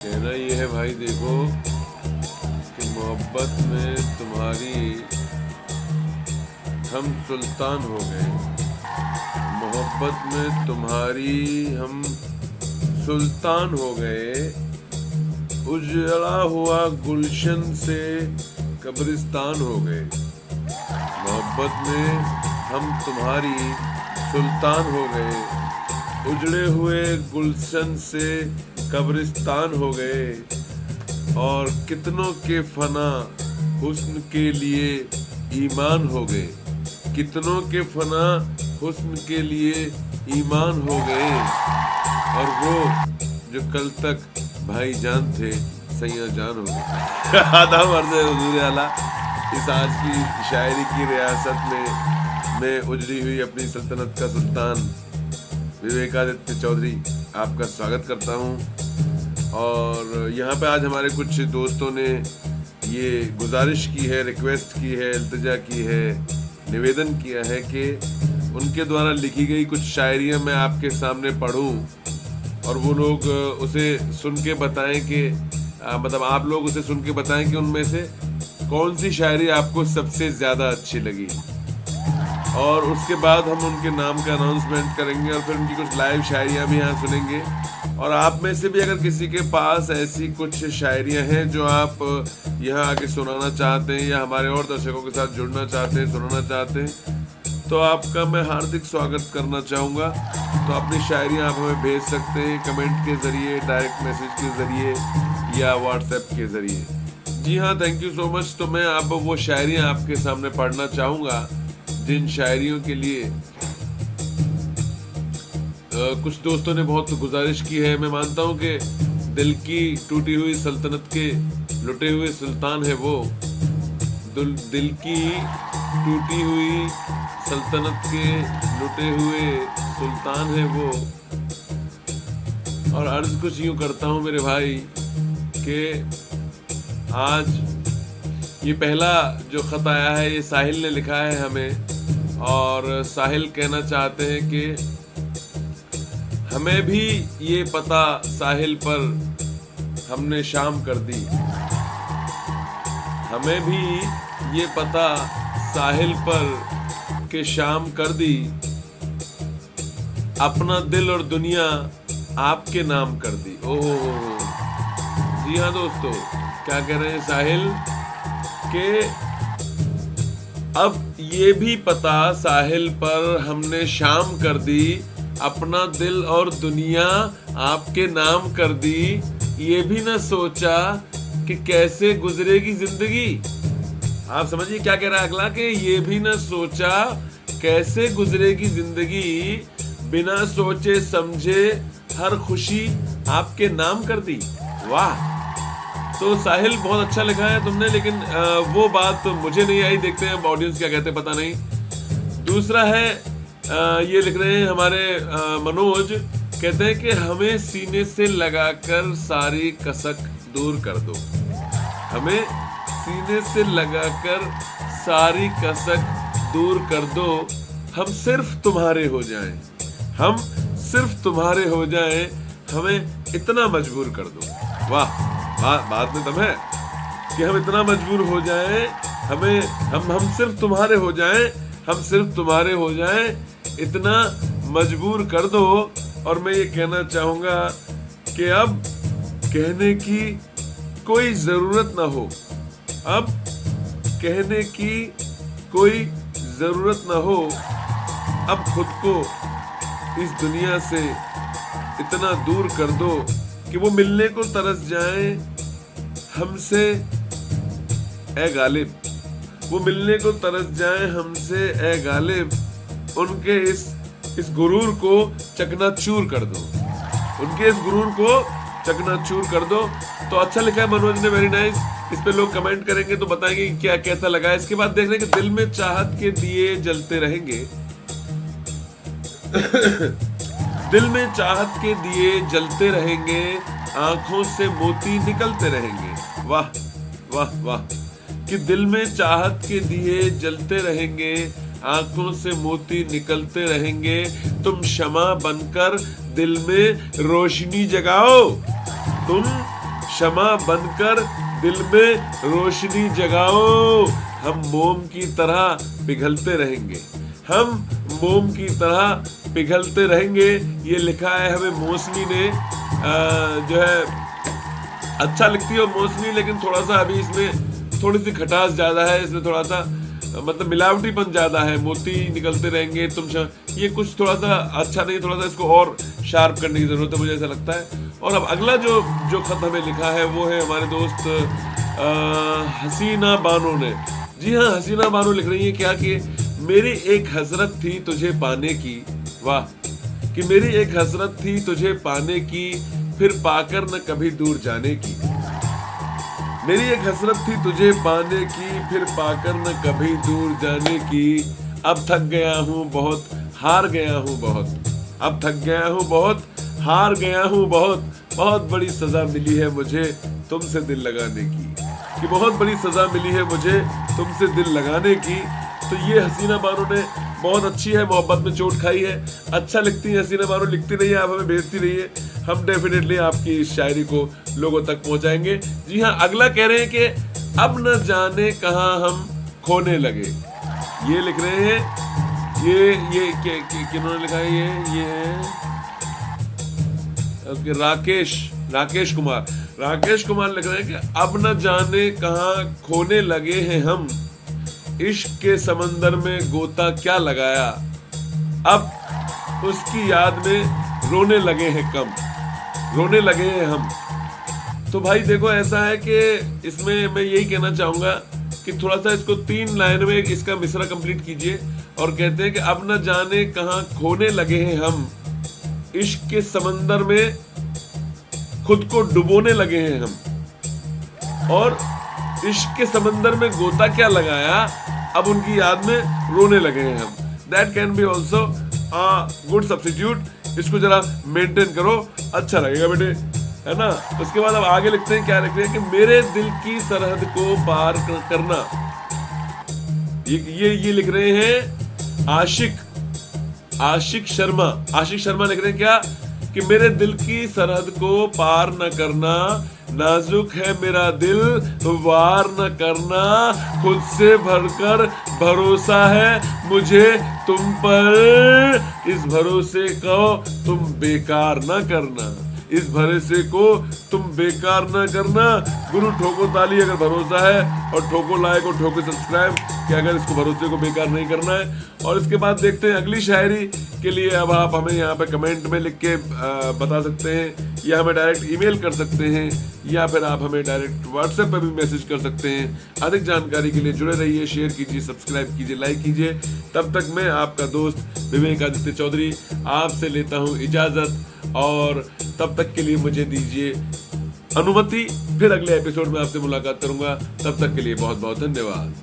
कहना ये है भाई, देखो कि मोहब्बत में तुम्हारी हम सुल्तान हो गए। मोहब्बत में तुम्हारी हम सुल्तान हो गए। उजड़ा हुआ गुलशन से कब्रिस्तान हो गए। मोहब्बत में हम तुम्हारी सुल्तान हो गए। उजड़े हुए गुलशन से कब्रिस्तान हो गए। और कितनों के फना हुस्न के लिए ईमान हो गए। कितनों के फना हुस्न के लिए ईमान हो गए। और वो जो कल तक भाईजान थे सैया जान हो गए। आधा मर्द हुजूर आला। इस आज की शायरी की रियासत में मैं उजड़ी हुई अपनी सल्तनत का सुल्तान विवेकादित्य चौधरी आपका स्वागत करता हूं। और यहाँ पे आज हमारे कुछ दोस्तों ने ये गुजारिश की है, रिक्वेस्ट की है, इल्तिजा की है, निवेदन किया है कि उनके द्वारा लिखी गई कुछ शायरियाँ मैं आपके सामने पढ़ूं और वो लोग उसे सुन के बताएं कि मतलब आप लोग उसे सुन के बताएं कि उनमें से कौन सी शायरी आपको सबसे ज़्यादा अच्छी लगी। और उसके बाद हम उनके नाम का अनाउंसमेंट करेंगे और फिर उनकी कुछ लाइव शायरियाँ भी यहाँ सुनेंगे। और आप में से भी अगर किसी के पास ऐसी कुछ शायरियाँ हैं जो आप यहाँ आके सुनाना चाहते हैं या हमारे और दर्शकों के साथ जुड़ना चाहते हैं, सुनाना चाहते हैं, तो आपका मैं हार्दिक स्वागत करना चाहूँगा। तो अपनी शायरियाँ आप हमें भेज सकते हैं कमेंट के ज़रिए, डायरेक्ट मैसेज के ज़रिए या व्हाट्सएप के ज़रिए। जी हाँ, थैंक यू सो मच। तो मैं अब वो शायरियाँ आपके सामने पढ़ना चाहूँगा जिन शायरियों के लिए कुछ दोस्तों ने बहुत गुजारिश की है। मैं मानता हूँ कि दिल की टूटी हुई सल्तनत के लुटे हुए सुल्तान है वो। दिल की टूटी हुई सल्तनत के लुटे हुए सुल्तान है वो। और अर्ज कुछ यूँ करता हूँ मेरे भाई कि आज ये पहला जो खत आया है ये साहिल ने लिखा है हमें। और साहिल कहना चाहते हैं कि हमें भी ये पता साहिल पर हमने शाम कर दी। हमें भी ये पता साहिल पर के शाम कर दी। अपना दिल और दुनिया आपके नाम कर दी। ओह जी हाँ दोस्तों, क्या कह रहे हैं साहिल के अब ये भी पता साहिल पर हमने शाम कर दी। अपना दिल और दुनिया आपके नाम कर दी। ये भी ना सोचा कि कैसे गुजरेगी जिंदगी। आप समझिए क्या कह रहा है अगला, कि ये भी ना सोचा कैसे गुजरेगी जिंदगी। बिना सोचे समझे हर खुशी आपके नाम कर दी। वाह। तो साहिल बहुत अच्छा लिखा है तुमने, लेकिन वो बात तो मुझे नहीं आई। देखते हैं ऑडियंस क्या कहते हैं, पता नहीं। दूसरा है ये लिख रहे हैं हमारे मनोज, कहते हैं कि हमें सीने से लगाकर सारी कसक दूर कर दो। हमें सीने से लगाकर सारी कसक दूर कर दो। हम सिर्फ तुम्हारे हो जाएं। हम सिर्फ तुम्हारे हो जाएं। हमें इतना मजबूर कर दो। वाह, बात में दम है कि हम इतना मजबूर हो जाएं। हम सिर्फ तुम्हारे हो जाएं। हम सिर्फ तुम्हारे हो जाएं। इतना मजबूर कर दो। और मैं ये कहना चाहूँगा कि अब कहने की कोई ज़रूरत ना हो। अब कहने की कोई ज़रूरत ना हो। अब खुद को इस दुनिया से इतना दूर कर दो कि वो मिलने को तरस जाएं हमसे ए गालिब। वो मिलने को तरस जाएं हमसे ए गालिब। उनके इस गुरूर को चकनाचूर कर दो। उनके इस गुरूर को चकनाचूर कर दो। तो अच्छा लिखा है मनोज ने, वेरी नाइस। इस पे लोग कमेंट करेंगे तो बताएंगे कि क्या कैसा लगा है। इसके बाद देख रहे हैं कि दिल में चाहत के दिए जलते रहेंगे। दिल में चाहत के दिए जलते रहेंगे। आंखों से मोती निकलते रहेंगे। वाह वाह वाह। कि दिल में चाहत के दिए जलते रहेंगे। आंखों से मोती निकलते रहेंगे। तुम शमा बनकर दिल में रोशनी जगाओ। तुम शमा बनकर दिल में रोशनी जगाओ। हम मोम की तरह पिघलते रहेंगे, हम मोम की तरह पिघलते रहेंगे। ये लिखा है हमें मौसमी ने, जो है अच्छा लिखती है मौसमी, लेकिन थोड़ा सा अभी इसमें थोड़ी सी खटास ज्यादा है, इसमें थोड़ा सा मतलब मिलावटीपन ज्यादा है। मोती निकलते रहेंगे ये कुछ थोड़ा सा अच्छा नहीं, थोड़ा सा इसको और शार्प करने की जरूरत है, मुझे ऐसा लगता है। और अब अगला जो खत हमें लिखा है वो है हमारे दोस्त हसीना बानो ने। जी हाँ, हसीना बानो लिख रही है क्या कि मेरी एक हसरत थी तुझे पाने की, वाह, कि मेरी एक हसरत थी तुझे पाने की, फिर पाकर न कभी दूर जाने की। मेरी एक हसरत थी तुझे पाने की, फिर पाकर न कभी दूर जाने की। अब थक गया हूँ बहुत, हार गया हूँ बहुत, अब थक गया हूँ बहुत, हार गया हूँ बहुत। बहुत बड़ी सजा मिली है मुझे तुमसे दिल लगाने की, कि बहुत बड़ी सजा मिली है मुझे तुमसे दिल लगाने की। तो ये हसीना बानो ने बहुत अच्छी है, मोहब्बत में चोट खाई है, अच्छा लिखती है हसीना बानो, लिखती नहीं है, आप हमें भेजती रहिए, हम डेफिनेटली आपकी इस शायरी को लोगों तक पहुंचाएंगे। जी हाँ, अगला कह रहे हैं कि अब न जाने कहां हम खोने लगे। ये लिख रहे हैं, ये किन्होंने लिखा है, ये है राकेश कुमार लिख रहे हैं कि अब न जाने कहां खोने लगे हैं हम, इश्क के समंदर में गोता क्या लगाया, अब उसकी याद में रोने लगे हैं हम। तो भाई देखो, ऐसा है कि इसमें मैं यही कहना चाहूंगा कि थोड़ा सा इसको 3 लाइन में इसका मिसरा कंप्लीट कीजिए। और कहते हैं कि अब न जाने कहां खोने लगे हैं हम, इश्क के समंदर में खुद को डुबोने लगे हैं हम, और इश्क के समंदर में गोता क्या लगाया, अब उनकी याद में रोने लगे हैं हम। That can be also good substitute. इसको जरा मेंटेन करो, अच्छा लगेगा बेटे, है ना। उसके बाद अब आगे लिखते हैं, क्या लिख रहे हैं कि मेरे दिल की सरहद को पार करना। ये लिख रहे हैं आशिक शर्मा लिख रहे हैं क्या कि मेरे दिल की सरहद को पार न करना, नाजुक है मेरा दिल वार न करना, खुद से भरकर भरोसा है मुझे तुम पर, इस भरोसे को तुम बेकार न करना, इस भरोसे को तुम बेकार न करना। गुरु ठोको ताली अगर भरोसा है, और ठोको लाइक और ठोको सब्सक्राइब कि अगर इसको भरोसे को बेकार नहीं करना है। और इसके बाद देखते हैं अगली शायरी के लिए। अब आप हमें यहाँ पे कमेंट में लिख के बता सकते हैं, या हमें डायरेक्ट ईमेल कर सकते हैं, या फिर आप हमें डायरेक्ट व्हाट्सएप पर भी मैसेज कर सकते हैं। अधिक जानकारी के लिए जुड़े रहिए, शेयर कीजिए, सब्सक्राइब कीजिए, लाइक कीजिए। तब तक मैं आपका दोस्त विवेक आदित्य चौधरी आपसे लेता हूँ इजाजत, और तब तक के लिए मुझे दीजिए अनुमति। फिर अगले एपिसोड में आपसे मुलाकात करूंगा, तब तक के लिए बहुत बहुत धन्यवाद।